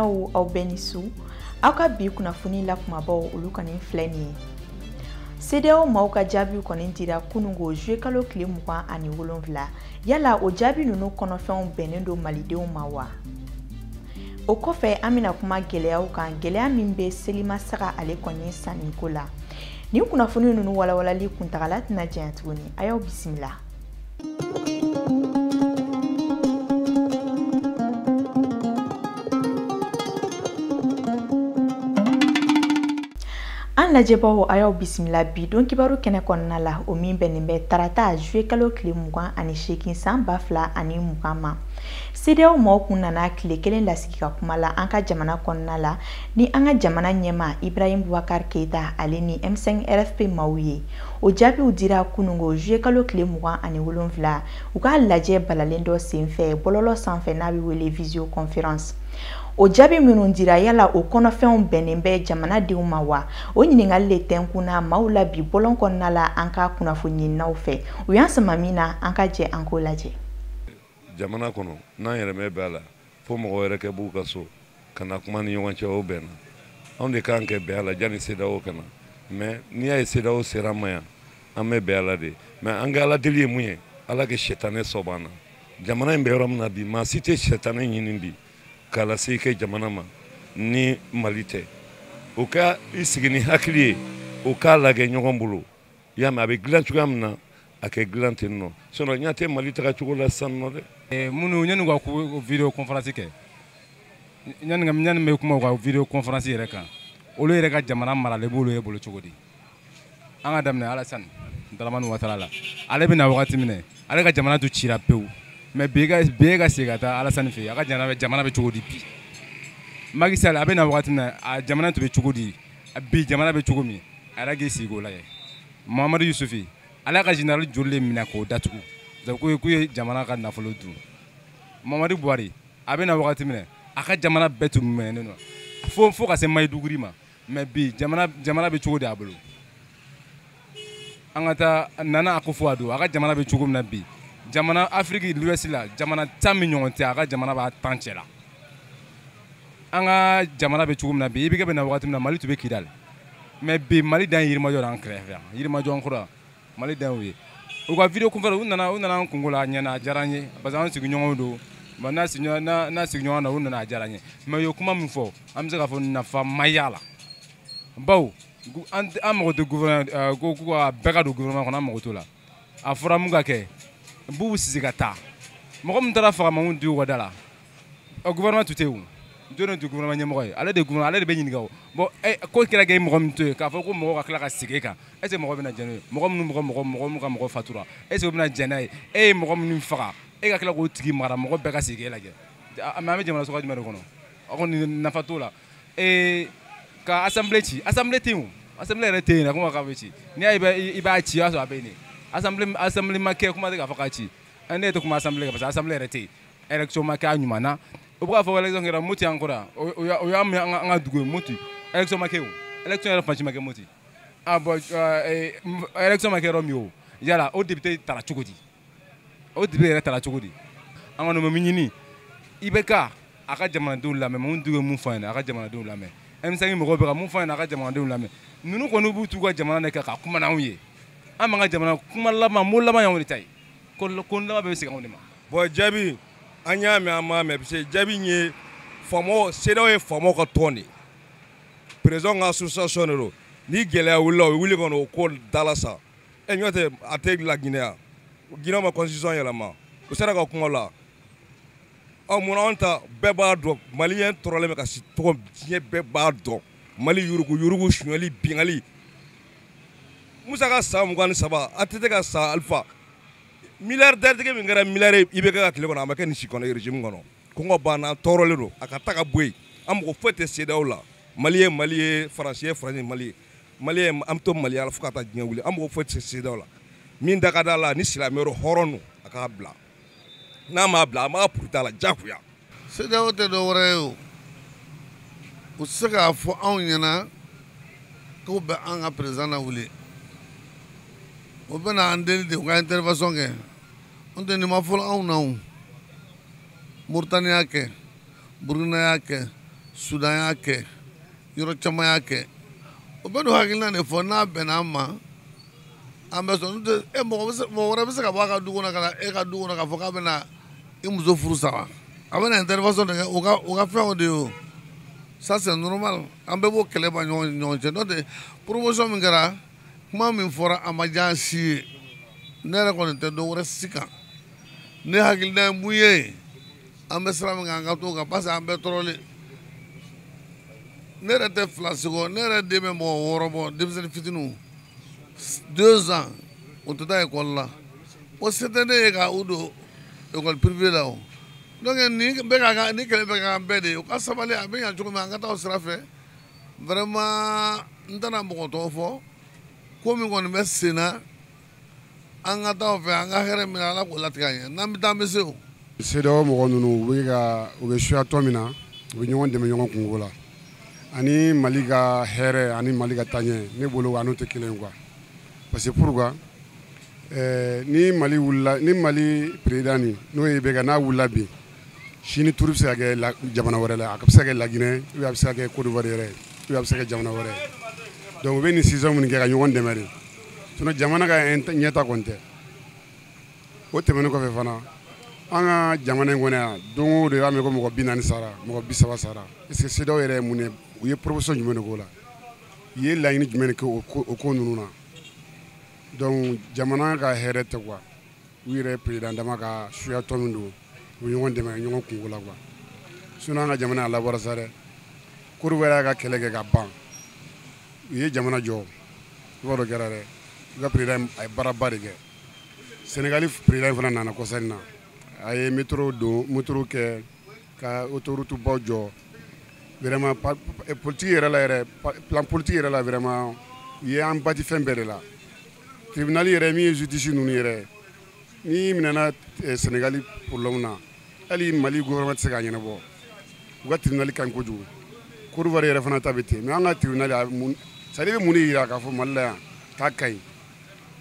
Minaw aw bɛɛ ni su aw ka bi kunnafoni la kumabaw olu kɔni filɛ nin ye CEDEAO maaw ka jaabiw kɔni dira kunungo juillet kalo tile 27 yala o jaabi nunu kɔnɔfɛnw bɛnnen do malidenw ma wa o kɔfɛ an bɛna kuma gɛlɛyaw kan gɛlɛya min bɛ selima saga ale kɔni saniko la ni kunnafoni nunu walawalali kuntagala tɛna janya tuguni ayaw bisimila an lajɛbaw ayaw bisimila bi don kibaru kɛnɛ kɔnɔna la o min bɛnnen bɛ tarata juillet kalo tile 28 san 2020 ma CEDEAO maaw kun nana tile kelen lasigi ka kuma la an ka jamana kɔnɔna la ni an ka jamana ɲɛma Ibrahim Boubacar Keita ale ni M5 RFP maaw ye o jaabiw dira kunungo juillet kalo tile 27 u ka lajɛ balalen dɔ senfɛ bɔlɔlɔ sanfɛ n'a bɛ wele visioconférence o jaabi minnu dira yala o kɔnɔfɛnw bɛnnen bɛ jamanadenw ma wa o ɲininkali le tɛnkuna maaw la bi bɔlɔn kɔnɔna la an ka kunnafoniɲininaw fɛ u y'an sama min na an ka jɛ an ko lajɛ jamana kɔnɔ n'an yɛrɛmɛ bɛ a la fo mɔgɔ wɛrɛ kɛ b'u ka so ka na kuma ni ɲɔgɔn cɛ o bɛnna anw de kan kɛ bɛn a la janni CEDEAO ka na mais n'i y'a ye CEDEAO sera ma yan an bɛ bɛn a la de mais an ka ala deli ye mun ye ala kɛ sɛtanɛ sɔbɔ an na jamana in bɛ yɔrɔ min na bi maa si tɛ sɛtanɛ ɲini bi k'a lase i kɛ jamana ma ni Mali tɛ o ka i sigi ni hakili ye o k'a lagɛ ɲɔgɔn bolo y'a mɛn a bɛ dilan cogoya min na a kɛ dilan ten nɔ sinon ɲa tɛ Mali taga cogo la sisan nɔ dɛ minnu yanni ka video conférence kɛ yanni bɛ kuma u ka video conférence yɛrɛ kan olu yɛrɛ ka jamana maralen b'olu ye bolo cogo di an ka daminɛ Alassane Dramane Ouattara la ale bɛna wagati minɛ ale ka jamana tun cira pewu mais bi ka segin ka taa Alassane fɛ yen a ka jamana bɛ cogo di bi Macky Sall a bɛna wagati minɛ a jamana tun bɛ cogo di bi jamana bɛ cogo min a yɛrɛ k'i sigi k'o lajɛ Mahamadu Yusufi ale ka général joli de minɛ k'o datugu k'u ye jamana ka nafolo dun Mamadu Buhari a bɛna wagati minɛ a ka jamana bɛɛ tun mɛnnen don fo ka se Mayiduguri ma mais bi jamana bɛ cogo di a bolo an ka taa Nana Akufo-Addo a ka jamana bɛ cogo min na bi jamana Afrique de l'Ouest la jamana 10 min ɲɔgɔn tɛ a ka jamana b'a 10 cɛ la an ka jamana bɛ cogo min na bi i bɛ bɛna wagati min na Mali tun bɛ Kidali mais bi Mali dan ye Yirimajɔ an kɛrɛfɛ yan Yirimajɔ kɔrɔ Mali dan y'o ye u ka video conférence u nana an kungo la a ɲɛna a diyara an ye parce que an sigiɲɔgɔnw don n'a sigiɲɔgɔn na u nana a diyara an ye mais u ye kuma min fɔ an bɛ se k'a fɔ nafa ma y'a la bawo an mago tɛ gouvernement ko ka bɛɛ ka don gouvernement kɔnɔ an mago t'o la a fɔra mun ka kɛ b'u sisi ka taa mɔgɔ min taara faga mangun di u ka da la gouvernement tun tɛ yen jɔn de gouvernement ɲɛmɔgɔ ye ale de bɛ ɲininka o bon ko kɛra k'e mɔgɔ min to yen k'a fɔ ko mɔgɔ ka tila ka segin e kan est ce que mɔgɔ bɛna jɛn n'o ye mɔgɔ minnu ka mɔgɔ fatura est ce que u bɛna jɛn n'a ye e ye mɔgɔ minnu faga e ka tila k'o tigi mara mɔgɔ bɛɛ ka segin e lajɛ mais an bɛ jamana sɔgɔ jumɛn de kɔnɔ a kɔni nafa t'o la ka assemblée ci assemblée tɛ yen o assemblée yɛrɛ tɛ yen kuma k'a bɛ ci n'i y'a ye i b'a ci o y'a sɔrɔ a bɛ yen assemblée ma kɛ kuma tɛ k'a fɔ k'a ci ne yɛrɛ tɛ kuma assemblée kan parce que assemblée yɛrɛ tɛ yen élection ma kɛ a ɲuman na o bɛ k'a fɔ élection kɛra Moti an kɔrɔ yan o y'a mɛn an ka dugu ye Moti élection ma kɛ o élection yɛrɛ fansi ma kɛ Moti bon élection ma kɛ yɔrɔ min o yala o député tara cogo di o député yɛrɛ tara cogo di an kɔni bɛ min ɲini IBK a ka jamanadenw lamɛn mun dugu ye mun fɔ a ɲɛna a ka jamanadenw lamɛn M5 mɔgɔw bɛ ka mun fɔ a ɲɛna a ka jamanadenw lamɛn ninnu kɔni b'u t'u ka jamana de kɛ ka kuma n'anw ye an b'an ka jamana kuma laban mot laban y'anw de ta ye ko laban bɛ segin anw de ma bon jaabi an y'a mɛn an m'a mɛn parce que jaabi ye faamaw CEDEAO ye faamaw ka tɔn de président ka association de don ni gɛlɛya wulila o wuli kɔnɔ o ko dala sa ɲɔ tɛ a tɛ la Guinée Guinée ma constitution yɛlɛma u sera ka kuma la munna anw ta bɛɛ b'a dɔn maliyɛn tɔrɔlen bɛ ka si tɔgɔ diɲɛ bɛɛ b'a dɔn Mali yurugu suɲɛli bingali Musa ka san 23 a tɛ ka san Alpha milliardaire tigi min kɛra milliardaire i bɛ kɛ ka tile kɔnɔ a ma kɛ nin si kɔnɔ régime kɔnɔ kɔngɔ banna tɔɔrɔlen don a ka ta ka bɔ yen an mɔgɔ foyi tɛ CEDEAO la Mali ye faransi ye faransi Mali ye an bɛ to Mali la fo ka taa diɲɛ wuli an mɔgɔ foyi tɛ CEDEAO la min da ka d'a la ni silamɛ hɔrɔn don a k'a bila n'a m'a bila a m'a puruta la jagoya CEDEAO tɛ dɔ wɛrɛ ye o u tɛ se k'a fɔ anw ɲɛna k'u bɛ an ka président na wuli o bɛna an deli de u ka intervention kɛ n tɛ nin ma fɔlɔ anw na o Mauritanie y'a kɛ Burkina y'a kɛ Sudan y'a kɛ yɔrɔ caman y'a kɛ o bɛɛ n'o hakilina de fɔ n'a bɛnna an ma an bɛ sɔn n'o tɛ mɔgɔ wɛrɛ bɛ se ka bɔ a ka du kɔnɔ ka na e ka du kɔnɔ k'a fɔ k'a bɛna i muso furu sa wa a bɛna intervention de kɛ o ka fɛnw de ye o ça c'est normal an bɛɛ b'o kɛlɛ ba ɲɔgɔn cɛ n'o tɛ promotion min kɛra kuma min fɔra a ma diya si ye ne yɛrɛ kɔni tɛ dɔ wɛrɛ si kan ne hakilina ye mun ye an bɛ sira min kan an ka t'o kan parce que an bɛɛ tɔɔrɔlen ne yɛrɛ tɛ fila siko ne yɛrɛ den bɛ mɔgɔ 6 bɔ denmisɛnnin fitininw 2 ans o tɛ taa ekɔli la o se tɛ ne ye ka u don ekɔli privé la o donc ni kɛlɛ bɛ ka kan bɛɛ de ye o ka sabali a bɛ ɲɛ cogo min an ka taa o sira fɛ vraiment n tɛna mɔgɔ tɔgɔ fɔ ko min kɔni bɛ sen na an ka taa o fɛ an ka hɛrɛ minɛ ala k'o latigɛ an ye n'an bɛ taa an bɛ se o. CEDEAO mɔgɔ ninnu u bɛ suya tɔ min na u bɛ ɲɔgɔn dɛmɛ ɲɔgɔn kungo la ani Mali ka hɛrɛ ani Mali ka taaɲɛ ne bolo a n'o tɛ kelen ye quoi parce que pourquoi ni Mali président nin n'o ye Ibeka n'a wulila bi sini turu bɛ se ka kɛ jamana wɛrɛ la a bɛ se ka kɛ Laginɛ ou bien a bɛ se ka kɛ Côte d'Ivoire yɛrɛ ou bien a bɛ se ka kɛ jamana wɛrɛ donc u bɛ nin décision minnu kɛ ka ɲɔgɔn dɛmɛ de sinon jamana ka ɲɛta kɔni tɛ o tɛmɛnen kɔfɛ fana an ka jamana in kɔnɔ yan don o don i b'a mɛn ko mɔgɔ 40 sara mɔgɔ 30 sara est-ce que CEDEAO yɛrɛ ye mun ye u ye proposition jumɛn de k'o la u ye laɲini jumɛn de kɛ o ko ninnu na donc jamana ka hɛrɛ tɛ quoi u yɛrɛ président dama ka suya tɔ min don u bɛ ɲɔgɔn dɛmɛ ɲɔgɔn kungo la quoi sinon an ka jamana a labɔra sa dɛ Côte d'Ivoire y'a ka kɛlɛ kɛ ka ban u ye jamana jɔ i b'a dɔn kɛra dɛ u ka président a ye baaraba de kɛ Sénégal président fana nana kɔsa in na a ye métro kɛ ka autoroute baw jɔ vraiment politique yɛrɛ la yɛrɛ plan politique yɛrɛ la vraiment u ye an bati fɛn bɛɛ de la tribunal yɛrɛ min ye justice ninnu yɛrɛ ni minɛna Sénégal problème na hali Mali gouvernement tɛ se k'a ɲɛnabɔ u ka tribunal ka ɲi kojugu Côte d'Ivoire yɛrɛ fana ta bɛ ten mais an ka tribunal c'est à dire bɛ mun de yira k'a fɔ Mali la yan k'a ka ɲi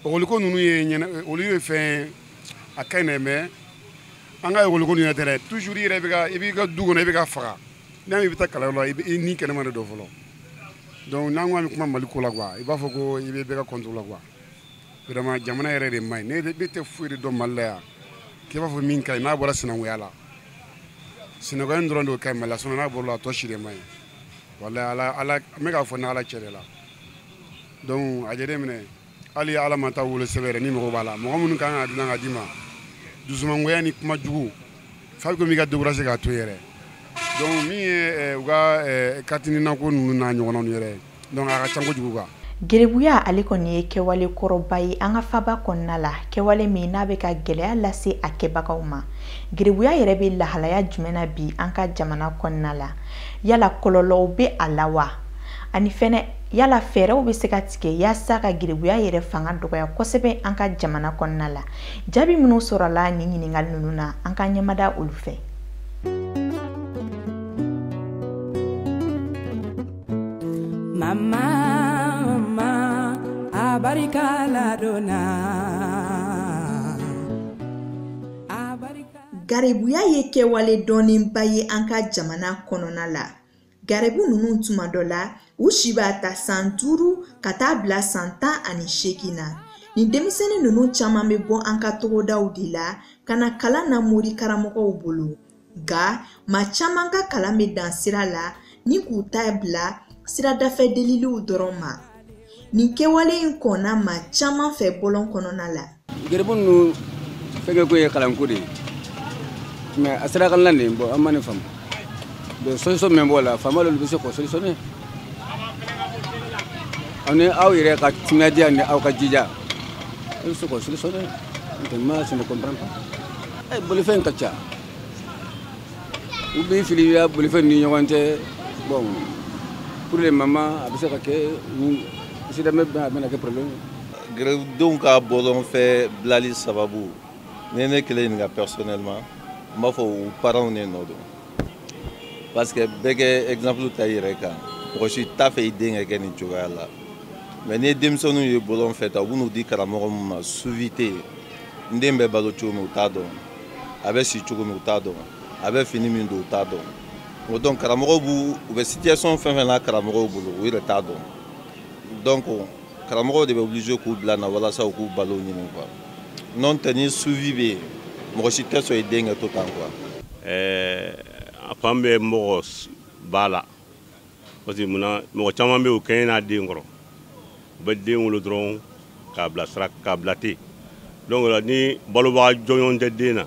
ɔkɔliko ninnu ye olu ye fɛn a ka ɲi dɛ mais an ka ɔkɔliko ninnu tɛ dɛ toujours i b'i ka du kɔnɔ i bɛ ka faga n'a i bɛ taa kalanyɔrɔ la i ni kɛnɛma de dɔ fɔlɔ donc n'an ko an bɛ kuma Mali ko la quoi i b'a fɔ ko i bɛ bɛɛ ka contre la quoi vraiment jamana yɛrɛ de man ɲi ne tɛ foyi de dɔn Mali la yan k'i b'a fɔ min ka ɲi n'a bɔra sinankunya la sinankunya dɔrɔn de ka ɲi Mali la sinon n'a bɔra la a tɔ si de man ɲi walahi ala n bɛ k'a fɔ ni ala cɛ de la donc a jateminɛ hali ala ma taa wolo sɛbɛn yɛrɛ ni mɔgɔ b'a la mɔgɔ minnu kan ka dilan ka d'i ma dusumangoya ni kuma jugu f'a bɛ komi i ka découragé k'a to yɛrɛ donc min ye u ka katinako ninnu n'a ɲɔgɔnnaw yɛrɛ donc a ka ca kojugu quoi. Gerebuya ale kɔni ye kɛwale kɔrɔba ye an ka faba kɔnɔna la kɛwale min n'a bɛ ka gɛlɛya lase a kɛbagaw ma gerebuya yɛrɛ bɛ lahalaya jumɛn na bi an ka jamana kɔnɔna la yala kɔlɔlɔw bɛ a la wa ani fɛnɛ yala fɛɛrɛw bɛ se ka tigɛ yaasa ka gerebuya yɛrɛ fanga dɔgɔya kosɛbɛ an ka jamana kɔnɔna la jaabi minnu sɔrɔla nin ɲininkali ninnu na an ka ɲɛmada olu fɛ. Mama abarika la dona Garebuya ye kɛwale dɔnnenba ye an ka jamana kɔnɔna la garebu ninnu tuma dɔ la u si b'a ta san 5 ka taa bila san 18 na nin denmisɛnnin ninnu caman bɛ bɔ an ka togodaw de la ka na kalan na mori karamɔgɔw bolo nka maa caman ka kalan bɛ dan sira la ni k'u ta bila siradafɛ deliliw dɔrɔn ma nin kɛwale in kɔnna maa caman fɛ bɔlɔn kɔnɔna la gerebu ninnu fɛnkɛ ko ye kalanko de ye mais a sera kalan de bon an ma ne faamu donc solution min b'o la faama olu bɛ se k'o solutionner aw ni aw yɛrɛ ka timinadiya ni aw ka jija olu bɛ se k'o solutionner moi je ne comprends pas bolifɛn ka ca u b'i fili ya bolifɛn ni ɲɔgɔn cɛ bon pour le moment a bɛ se ka kɛ sidamɛ a bɛna kɛ problème grèvedenw ka bɔlɔn fɛ bilali sababu ni ne kelen ɲininka personnellement n b'a fɔ u parents ne nɔ don parce que bɛɛ kɛ exemple ta i yɛrɛ kan mɔgɔ si t'a fɛ i den ka kɛ nin cogoya la mais ni denmisɛnninw ye bɔlɔn fɛ ta u bɛn'u di karamɔgɔ min ma suvite n den bɛ balo cogo min u t'a dɔn a bɛ si cogo min u t'a dɔn a bɛ fini min don u t'a dɔn donc karamɔgɔw b'u bɛ situation fɛn fɛn na karamɔgɔw bolo u yɛrɛ t'a dɔn donc karamɔgɔw de bɛ obligé k'u bila na walasa u k'u balo ɲini quoi n'o tɛ ni suivi bɛ yen mɔgɔ si tɛ sɔn i den ka to tan quoi. A fan bɛ mɔgɔ ba la parce que munna mɔgɔ caman bɛ yen o kɛɲɛ n'a den kɔrɔ u bɛ den wolo dɔrɔn k'a bila sira k'a bila ten donc ni balobaga jɔnjɔn tɛ den na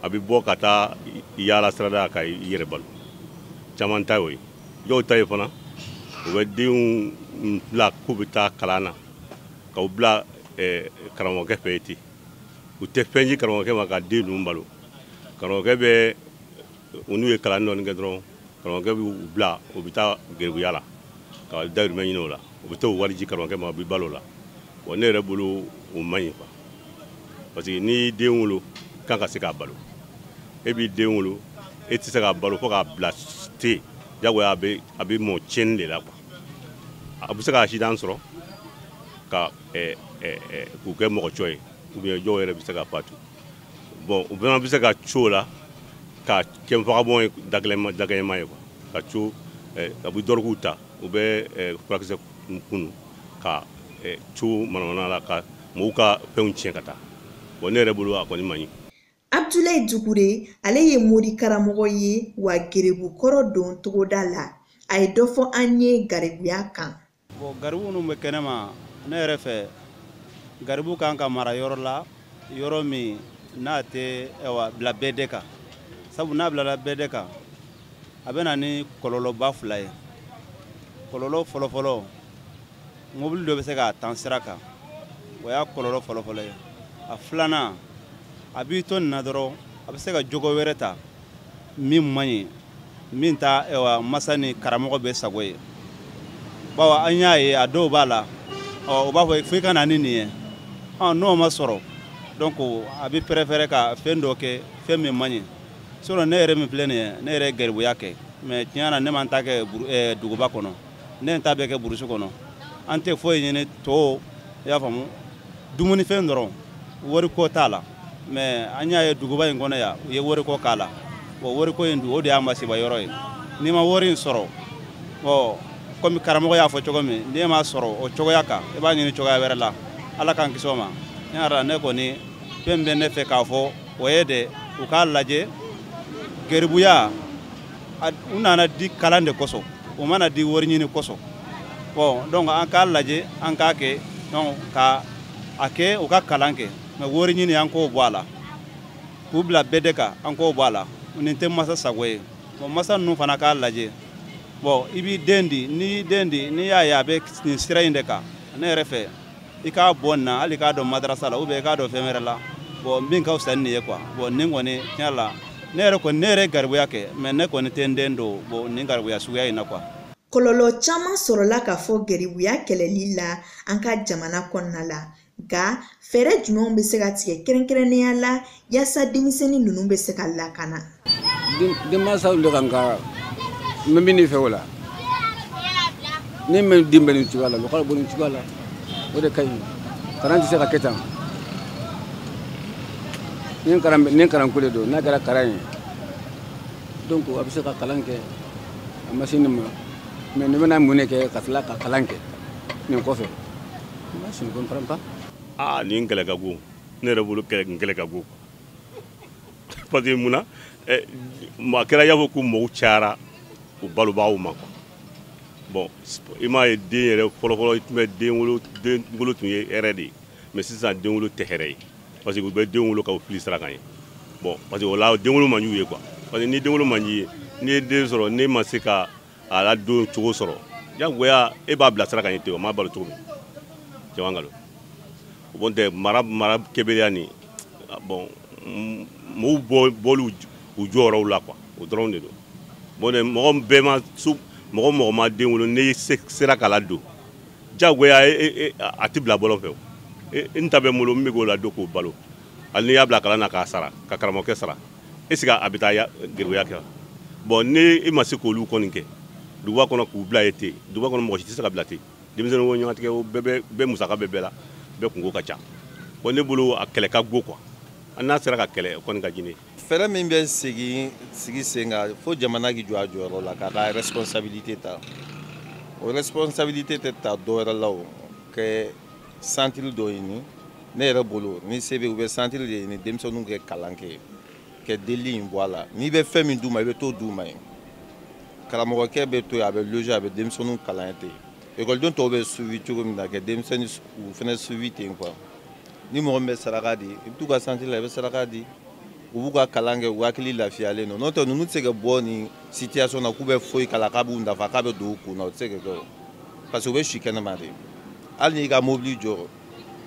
a bɛ bɔ ka taa yaala sirada ka i yɛrɛ balo caman ta y'o ye dɔw ta ye fana u bɛ denw bila k'u bɛ taa kalan na k'u bila karamɔgɔkɛ fɛ yen ten u tɛ fɛn di karamɔgɔkɛ ma ka den ninnu balo karamɔgɔkɛ bɛ u n'u ye kalan dɔɔni kɛ dɔrɔn karamɔgɔkɛ b'u bila u bɛ taa garibuya la ka dayirimɛ ɲini o la u bɛ taa o wari di karamɔgɔkɛ ma u bɛ balo o la bon ne yɛrɛ bolo o man ɲi quoi parce que n'i y'i den wolo kan ka se k'a balo e b'i den wolo e tɛ se k'a balo fo k'a bila ten jagoya a bɛ mɔ tiɲɛni de la quoi a bɛ se ka accident sɔrɔ ka k'u kɛ mɔgɔ cɔ ye ou bien dɔw yɛrɛ bɛ se ka faatu bon u fana bɛ se ka co la ka kɛ vagabond ye dagɛɲɛma ye quoi ka co a bɛ dɔrɔguw ta u bɛ furakisɛ kunu ka co manamana la ka mɔgɔw ka fɛnw tiɲɛ ka taa bon ne yɛrɛ bolo a kɔni man ɲi. Abdoulaye Dukure ale ye mori karamɔgɔ ye wa garibu kɔrɔ don togoda la a ye dɔ fɔ an ye garibuya kan. Bon garibu minnu bɛ kɛnɛma ne yɛrɛ fɛ garibu kan ka mara yɔrɔ la yɔrɔ min n'a tɛ bila bɛɛ de kan sabu n'a bilala bɛɛ de kan a bɛ na ni kɔlɔlɔba fila ye kɔlɔlɔ fɔlɔfɔlɔ mobili dɔ bɛ se k'a tan sira kan o y'a kɔlɔlɔ fɔlɔfɔlɔ ye a filanan a b'i to nin na dɔrɔn a bɛ se ka jogo wɛrɛ ta min man ɲi min ta masa ni karamɔgɔ bɛ sago ye bawo an y'a ye a dɔw b'a la o b'a fɔ fo i ka na ni nin ye n'o ma sɔrɔ donc a bɛ préférer ka fɛn dɔ kɛ fɛn min man ɲi sinon ne yɛrɛ min filɛ nin ye ne yɛrɛ ye garibuya kɛ mais tiɲɛ na ne man ta kɛ duguba kɔnɔ ne ye ta bɛɛ kɛ burusi kɔnɔ an tɛ foyi ɲini tɔw i y'a faamu dumunifɛn dɔrɔn wariko t'a la mais an y'a ye duguba in kɔnɔ yan u ye wariko k'a la bon wariko in o de y'a masiba yɔrɔ ye n'i ma wari in sɔrɔ bon komi karamɔgɔ y'a fɔ cogo min n'i m'a sɔrɔ o cogoya kan i b'a ɲini cogoya wɛrɛ la ala k'an kisi o ma ne yɛrɛ ne kɔni fɛn bɛ ne fɛ k'a fɔ o ye de u k'a lajɛ garibuya u nana di kalan de kosɔn u mana di wari ɲini kosɔn bon donc an k'a lajɛ an k'a kɛ donc ka a kɛ u ka kalan kɛ mais wari ɲini an k'o bɔ a la k'u bila bɛɛ de kan an k'o bɔ a la nin tɛ masa sago ye bon masa ninnu fana k'a lajɛ bon i b'i den di n'i y'a ye a bɛ nin sira in de kan ne yɛrɛ fɛ i k'a bɔ nin na hali k'a dɔn madarasa la ou bien i k'a dɔn fɛn wɛrɛ la bon min ka fisa ni nin ye quoi bon nin kɔni tiɲɛ la ne yɛrɛ garibuya kɛ mais ne kɔni tɛ n den don bon nin garibuya suguya in na quoi. Kɔlɔlɔ caman sɔrɔla ka fɔ garibuya kɛlɛli la an ka jamana kɔnɔna la nka fɛɛrɛ jumɛnw bɛ se ka tigɛ kɛrɛnkɛrɛnnenya la yaasa denmisɛnnin ninnu bɛ se ka lakana. Denmansaw de kan ka n bɛ min fɛ o la ne min den bɛ nin cogoya la lɔkɔli bɔ nin cogoya la o de ka ɲi kalan tɛ se ka kɛ tan ni kalanko de don n'a kɛra kalan ye donc a bɛ se ka kalan kɛ a ma se nin ma mais ne bɛna mun de kɛ ka tila ka kalan kɛ nin kɔfɛ je ne comprends pas. Nin kɛlɛ ka go ne yɛrɛ bolo kɛlɛ ka go parce que munna a kɛra y'a fɔ ko mɔgɔw cayara u balobagaw ma quoi bon i m'a ye den yɛrɛ fɔlɔfɔlɔ i tun bɛ den wolo tun ye hɛrɛ de ye mais sisan den wolo tɛ hɛrɛ ye parce que u bɛ den wolo ka fili sira kan ye bon parce que o la den wolo man d'u ye quoi parce que ni den wolo man d'i ye n'i ye den sɔrɔ n'e ma se ka a ladon cogo sɔrɔ jagoya e b'a bila sira kan ye ten o m'a balo cogo min cɛwangalo bon tɛ mara kɛbaliya nin bon mɔgɔw bɔlu u jɔyɔrɔw la quoi o dɔrɔn de don bon mɔgɔ bɛɛ ma mɔgɔ ma den wolo n'i sera k'a ladon jagoya a tɛ bila bɔlɔn fɛ n ta bɛ n bolo n bɛ k'o ladon k'o balo hali n'i y'a bila kalan na k'a sara ka karamɔgɔkɛ sara est ce que a bɛ taa garibuya kɛ bon ni i ma se k'olu kɔni kɛ duguba kɔnɔ k'u bila ye ten duguba kɔnɔ mɔgɔ si tɛ se ka bila ten denmisɛnninw ko ɲɔgɔntigɛ o bɛɛ musaka bɛ bɛɛ la bɛɛ kungo ka ca bon ne bolo a kɛlɛ ka go quoi n'a sera ka kɛlɛ o kɔni ka di ne ye. fɛrɛ min bɛ sigi sen kan fo jamana k'i jɔ a jɔyɔrɔ la k'a ka responsabilité ta o responsabilité tɛ ta dɔwɛrɛ la o kɛ centre dɔ ɲini ne yɛrɛ bolo ni se bɛ u bɛ centre de ɲini denmisɛnninw kɛ kalan kɛ ka deli in bɔ a la n'i bɛ fɛn min d'u ma i bɛ t'o d'u ma yen karamɔgɔkɛ bɛ to yen a bɛ loger a bɛ denmisɛnninw kalan ten ekɔliden tɔw bɛ suivi cogo min na ka denmisɛnnin u fana suivi ten quoi ni mɔgɔ min bɛ saraka di i bɛ t'u ka centre la i bɛ saraka di u b'u ka kalan kɛ u hakili lafiyalen don n'o tɛ ninnu tɛ se ka bɔ nin situation na k'u bɛ foyi kala k'a b'u nafa k'a bɛ don u kun na o tɛ se ka kɛ o parce que u bɛ si kɛnɛma de hali n'i ka mobili jɔ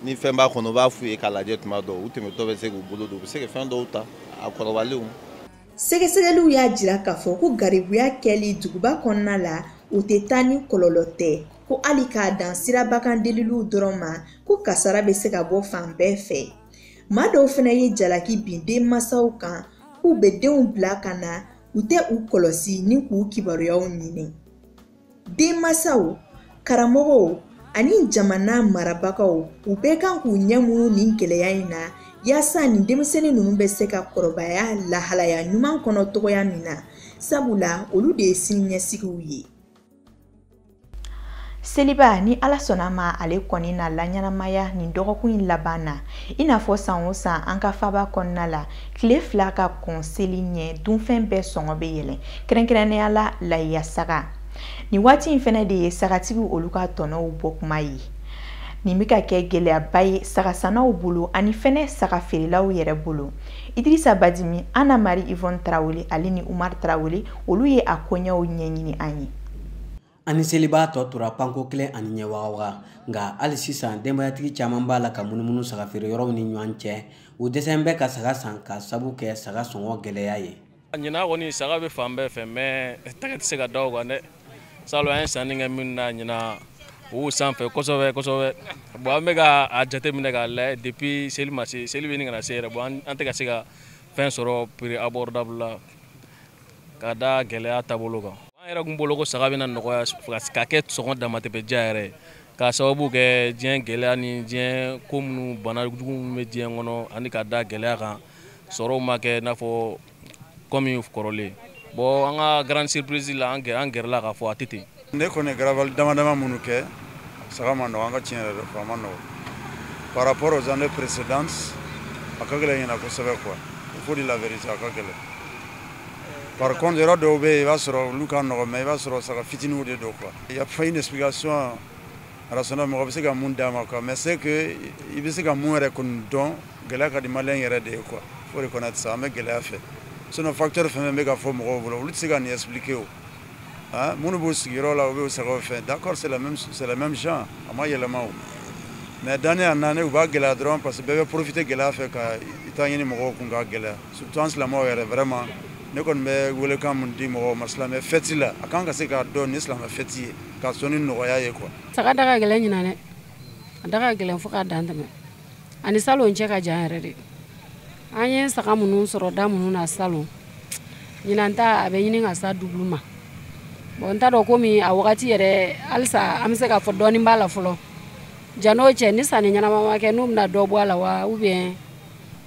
ni fɛn b'a kɔnɔ u b'a f'u ye k'a lajɛ tuma dɔw u tɛmɛtɔ bɛ se k'u bolo don u bɛ se ka fɛn dɔw ta a kɔrɔbalenw. Sɛgɛsɛgɛliw y'a jira k'a fɔ ko garibuya kɛli duguba kɔnɔna la o tɛ taa ni kɔlɔlɔ tɛ ko hali k'a dan sirabakandeliliw dɔrɔn ma ko kasara bɛ se ka bɔ fan bɛɛ fɛ. Maa dɔw fana ye jalaki bin denmansaw kan k'u bɛ denw bila ka na u tɛ u kɔlɔsi ni k'u kibaruyaw ɲini. Denmansaw, karamɔgɔw ani jamana marabagaw u bɛɛ kan k'u ɲɛmuru nin gɛlɛya in na yaasa nin denmisɛnnin ninnu bɛ se ka kɔrɔbaya lahalaya ɲuman kɔnɔ togoya min na sabula olu de ye siniɲɛsigiw ye. Seliba ni Ala sɔnna ma ale kɔni na la ɲɛnamaya nin dɔgɔkun in laban na i n'a fɔ san o san an ka faba kɔnɔna la tile 2 ka kɔn seli ɲɛ dunfɛn bɛɛ sɔngɔ bɛ yɛlɛn kɛrɛnkɛrɛnnenya la lahiya saga nin waati in fana de ye sagatigiw olu ka tɔnɔw bɔ kuma ye nin bɛ ka kɛ gɛlɛyaba ye sagasanaw bolo ani fɛnɛ saga feerelaw yɛrɛ bolo Idrissa Badimi, Anna Marie Yvonne Traoré ale ni Umar Traoré olu ye a koɲɛw ɲɛɲini an ye. Ani seliba tɔ tora panko kelen ani ɲɛwagawaga nka hali sisan denbayatigi caman b'a la ka munumunu saga feere yɔrɔw ni ɲɔgɔn cɛ u dɛsɛn bɛ ka saga san ka sabu kɛ saga sɔngɔ gɛlɛya ye. Ɲina kɔni saga bɛ fan bɛɛ fɛ mais tɛgɛ tɛ se ka da o kan dɛ salon an ye sanni kɛ minnu na ɲina u sanfɛ kosɛbɛ kosɛbɛ bon an bɛ ka a jateminɛ k'a lajɛ depuis seli ma se seli bɛ nin kana se yɛrɛ bon an tɛ ka se ka fɛn sɔrɔ prix abordable la ka da gɛlɛya taabolo kan. An yɛrɛ kun bolo ko saga bɛna nɔgɔya ka kɛ sɔngɔ damatɛmɛja yɛrɛ k'a sababu kɛ diɲɛ gɛlɛya ni diɲɛ ko minnu bana jugu minnu bɛ diɲɛ kɔnɔ ani ka da gɛlɛya kan sɔrɔw ma kɛ i n'a fɔ komi kɔrɔlen bon an ka grande surprise la an gɛrɛla k'a fɔ a tɛ ten. Ne kɔni garawali dama minnu kɛ saga ma nɔgɔ an ka tiɲɛ yɛrɛ fɔ a ma nɔgɔ par rapport aux années précédentes a ka gɛlɛn ɲina kosɛbɛ quoi il faut dire la vérité a ka gɛlɛn. Par contre, yɔrɔ dɔw bɛ yen i b'a sɔrɔ olu ka nɔgɔ mais i b'a sɔrɔ saga fitininw de don quoi. Il y a pas une explication rationnelle mɔgɔ bɛ se ka mun d'a ma quoi mais c'est que i bɛ se ka mun yɛrɛ kɔni dɔn gɛlɛya ka di maliyɛn yɛrɛ de ye quoi. Faut reconnaître ça an bɛ gɛlɛya fɛ sinon facteur fɛn fɛn bɛ ka fɔ mɔgɔw bolo olu tɛ se ka nin expliquer o. Minnu b'u sigiyɔrɔ la u bɛ o sagaw fɛ d'accord c'est le même genre a ma yɛlɛma o mais d'année en année u b'a gɛlɛya dɔrɔn parce que bɛɛ bɛ profiter gɛlɛya fɛ ka i ta ɲini mɔgɔw kun ka gɛlɛya surtout an silamɛw yɛrɛ vraiment. Ne kɔni bɛ welekan mun di mɔgɔw ma silamɛ fête la a kan ka se k'a dɔn ni silamɛ fête ye ka sɔn ni nɔgɔya ye quoi. Saga da ka gɛlɛn ɲina dɛ a da ka gɛlɛn fo k'a dan tɛmɛ ani salon cɛ ka jan yɛrɛ de an ye saga minnu sɔrɔ da minnu na salon ɲinan ta a bɛ ɲini ka sa double ma bon n t'a dɔn komi a wagati yɛrɛ halisa an bɛ se k'a fɔ dɔɔnin b'a la fɔlɔ jan'o cɛ ni sanni ɲɛnama ma kɛ n'u bɛna dɔ bɔ a la wa ou bien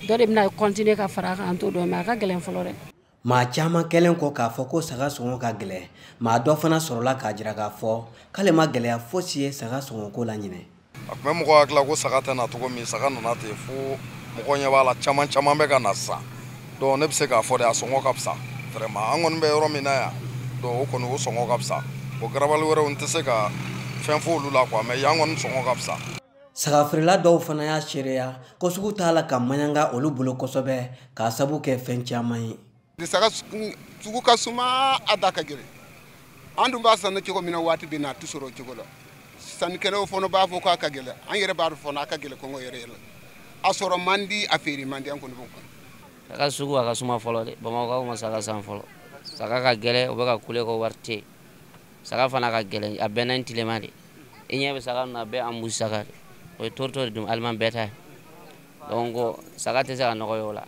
dɔ de bɛna continuer ka fara a kan an t'o dɔn mais a ka gɛlɛn fɔlɔ dɛ. Maa caman kɛlen kɔ k'a fɔ ko saga sɔngɔ ka gɛlɛn maa dɔ fana sɔrɔla k'a jira k'a fɔ k'ale ma gɛlɛya fosi ye saga sɔngɔko la ɲinɛ. A tun bɛ mɔgɔ hakili la ko saga tɛ na cogo min saga nana ten fo mɔgɔ ɲɛ b'a la caman bɛ ka na sisan donc ne bɛ se k'a fɔ de a sɔngɔ ka fisa vraiment an kɔni bɛ yɔrɔ min na yan donc o kɔni o sɔngɔ ka fisa o garabali wɛrɛw n tɛ se ka fɛn fɔ olu la quoi mais yan kɔni sɔngɔ ka fisa. Saga feerela dɔw fana y'a seereya ko sugu t'a la ka maɲanga olu bolo kosɛbɛ k'a sabu kɛ fɛn caman ye. Saga sugu ka suma a da ka gɛlɛn an dun b'a sanni cogo min na waati bɛ na a tɛ sɔrɔ o cogo la sannikɛlaw fana b'a fɔ k'a ka gɛlɛn an yɛrɛ b'a fɔ n'a ka gɛlɛn kɔngɔ yɛrɛ yɛrɛ a sɔrɔ man di a feere man di an kɔni b'o kan. Saga sugu a ka suma fɔlɔ dɛ Bamakɔkaw ma saga san fɔlɔ saga ka gɛlɛn o bɛ ka kule ko wari tɛ saga fana ka gɛlɛn a bɛɛ n'a tilema de i ɲɛ bɛ saga ninnu na a bɛɛ an busi saga de o ye torito de dun alima bɛɛ ta ye donc saga tɛ se ka nɔgɔya o la.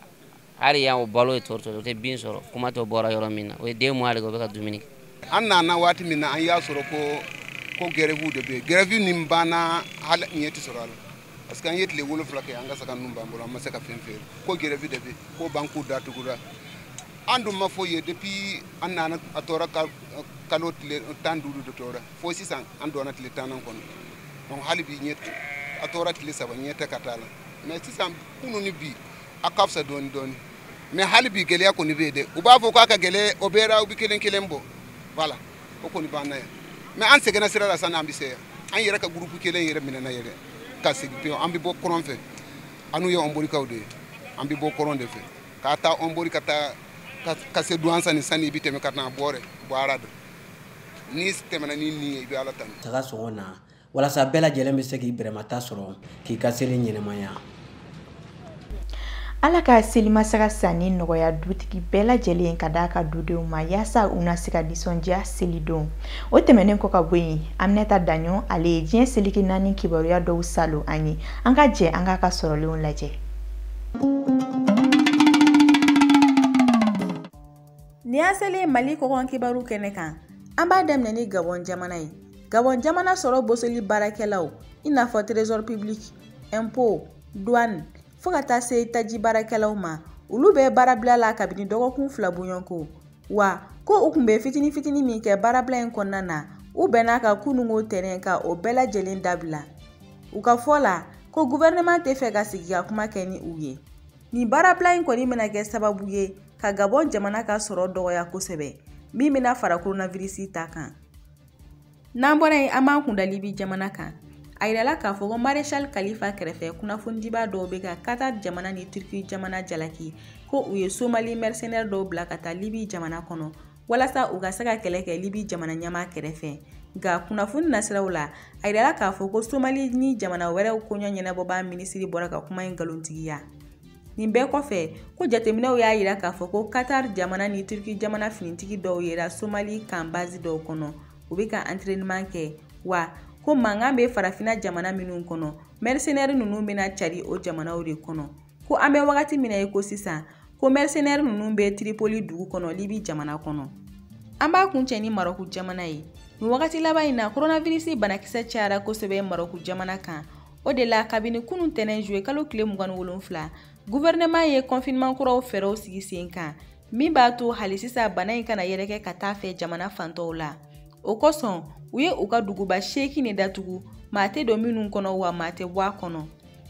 Hali yan o balo ye torito o tɛ bin sɔrɔ kuma tɛ bɔra yɔrɔ min na o ye 2 mois de o bɛ ka dumuni kɛ. An nana waati min na an y'a sɔrɔ ko grève de bɛ yen grève nin banna hali ɲɛ tɛ sɔrɔ a la parce que an ye tile 7 kɛ an ka se ka ninnu b'an bolo an ma se ka fɛn feere ko grève de bɛ ko banque datugura an dun ma fɔ ye depuis an nana a tɔɔra kalo tile 15 de tɔɔra fo sisan an dɔnna tile 10 kɔnɔ donc hali bi ɲɛ a tɔɔra tile 3 ɲɛ tɛ ka taa la mais sisan kunu ni bi a ka fisa dɔɔni dɔɔni mais hali bi gɛlɛya kɔni bɛ yen dɛ u b'a fɔ k'a ka gɛlɛ o bɛɛ u bɛ kelen kelen bɔ voilà o kɔni b'an na yan mais an sɛgɛnna sira la sanni an bɛ se yan an yɛrɛ ka groupe kelen yɛrɛ minɛna yɛrɛ ka segin pewu an bɛ bɔ kɔrɔn fɛ an n'u ye ɔnborikaw de ye an bɛ bɔ kɔrɔn de fɛ k'a taa ɔnbori ka taa ka se duwan sanni sanni i bɛ tɛmɛ ka taa bɔ ara dɔ n'i tɛmɛna ni nin ye i bɛ ala tanu. Saga sɔngɔ na walasa bɛɛ lajɛlen bɛ se k'i bɛrɛmata sɔrɔ k'i ka seli ɲɛnɛmaya. Ala ka selimasaga sanni nɔgɔya dutigi bɛɛ lajɛlen ka d'a ka dudenw ma yaasa u na se ka nisɔndiya selidon. O tɛmɛnen kɔ ka bɔ yen Aminata Daɲon ale ye diɲɛ seliki 4 kibaruya dɔw salo an ye an ka jɛ an ka sɔrɔlenw lajɛ. Ni y'a selen Mali kɔkan kibaru kɛnɛ kan an b'a daminɛ ni Gabon jamana ye. Gabon jamana sɔrɔ bosoli baarakɛlaw i n'a fɔ trésor public, impôt, douane fo ka taa se taji baarakɛlaw ma olu bɛ baarabila la kabini dɔgɔkun 2 bonyɔnko wa ko u kun bɛ fitini fitini min kɛ baarabila in kɔnɔna na u bɛn'a ka kunungo tɛnɛn ka o bɛɛ lajɛlen dabila. U ka fɔ la ko gouvernement tɛ fɛ ka sigi ka kuma kɛ ni u ye. Ni baarabila in kɔni bɛna kɛ sababu ye ka Gabon jamana ka sɔrɔ dɔgɔya kosɛbɛ min bɛna fara coronavirus ta kan. N'an bɔra yen an b'an kunda Libi jamana kan. A yirala k'a fɔ ko Maréchal Khalifa kɛrɛfɛ kunnafonidiba dɔw bɛ ka Qatar jamana ni Turki jamana jalaki ko u ye Somali mercenaire dɔw bila ka taa Libi jamana kɔnɔ walasa u ka se ka kɛlɛ kɛ Libi jamana ɲɛmaa kɛrɛfɛ. Nka kunnafoni nasiraw la a yirala k'a fɔ ko Somali ni jamana wɛrɛw koɲɔ ɲɛnabɔbaa minisiri bɔra ka kuma in nkalontigiya. Nin bɛɛ kɔfɛ ko jateminɛw y'a yira k'a fɔ ko Qatar jamana ni Turki jamana finitigi dɔw yera Somali kan base dɔw kɔnɔ u bɛ ka entraînement kɛ wa ko mankan bɛ farafina jamana minnu kɔnɔ mercenaire ninnu bɛna cari o jamanaw de kɔnɔ ko an bɛ wagati min na ko sisan ko mercenaire ninnu bɛ Tripoli dugu kɔnɔ Libi jamana kɔnɔ. An b'a kuncɛ ni Maroc jamana ye. Nin wagati laban in na coronavirus banakisɛ cayara kosɛbɛ Maroc jamana kan. O de la kabini kunun tɛnɛn juillet kalo tile 27 gouvernement ye confinement kuraw fɛɛrɛw sigi sen kan min b'a to hali sisan bana in kana yɛrɛkɛ ka taa fɛ jamana fantɔw la. O kosɔn u ye u ka duguba 8 ne datugu maa tɛ don minnu kɔnɔ wa maa tɛ bɔ a kɔnɔ.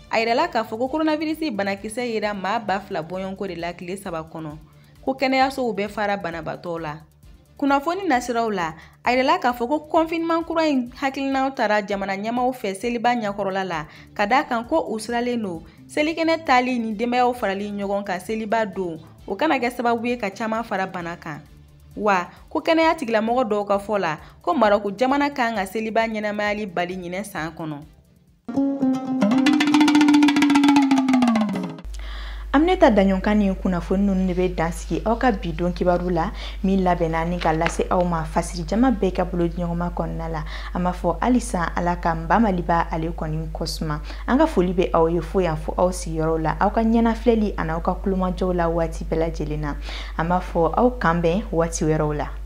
A yirala k'a fɔ ko coronavirus banakisɛ yera maa 2000 bɔɲɔnko de la tile 3 kɔnɔ ko kɛnɛyasow bɛɛ fara banabatɔw la. Kunnafoni nasiraw la a yirala k'a fɔ ko confinement kura in hakilinaw taara jamana ɲɛmaaw fɛ seliba ɲɛkɔrɔla la ka d'a kan ko u siralen don selikɛnɛ taali ni denbayaw farali ɲɔgɔn kan seliba don o kana kɛ sababu ye ka caman fara bana kan. Wa ko kɛnɛya tigilamɔgɔ dɔw ka fɔ la ko Maroc jamana kan ka seliba ɲɛnamayali bali ɲinɛ san kɔnɔ. Aminata Daɲon ka nin kunnafoni ninnu de bɛ dansigi aw ka bidon kibaru la min labɛnna ni ka lase aw ma fasiri jama bɛɛ ka bolo ɲɔgɔnma kɔnɔna la an b'a fɔ halisa Ala ka Nba Maliba ale kɔni kɔsuma an ka foli bɛ aw ye fo yan fo aw sigiyɔrɔ la aw ka ɲɛnafilɛli ani aw ka kulomajɔw la waati bɛɛ lajɛlen na an b'a fɔ aw kan bɛn waati wɛrɛw la.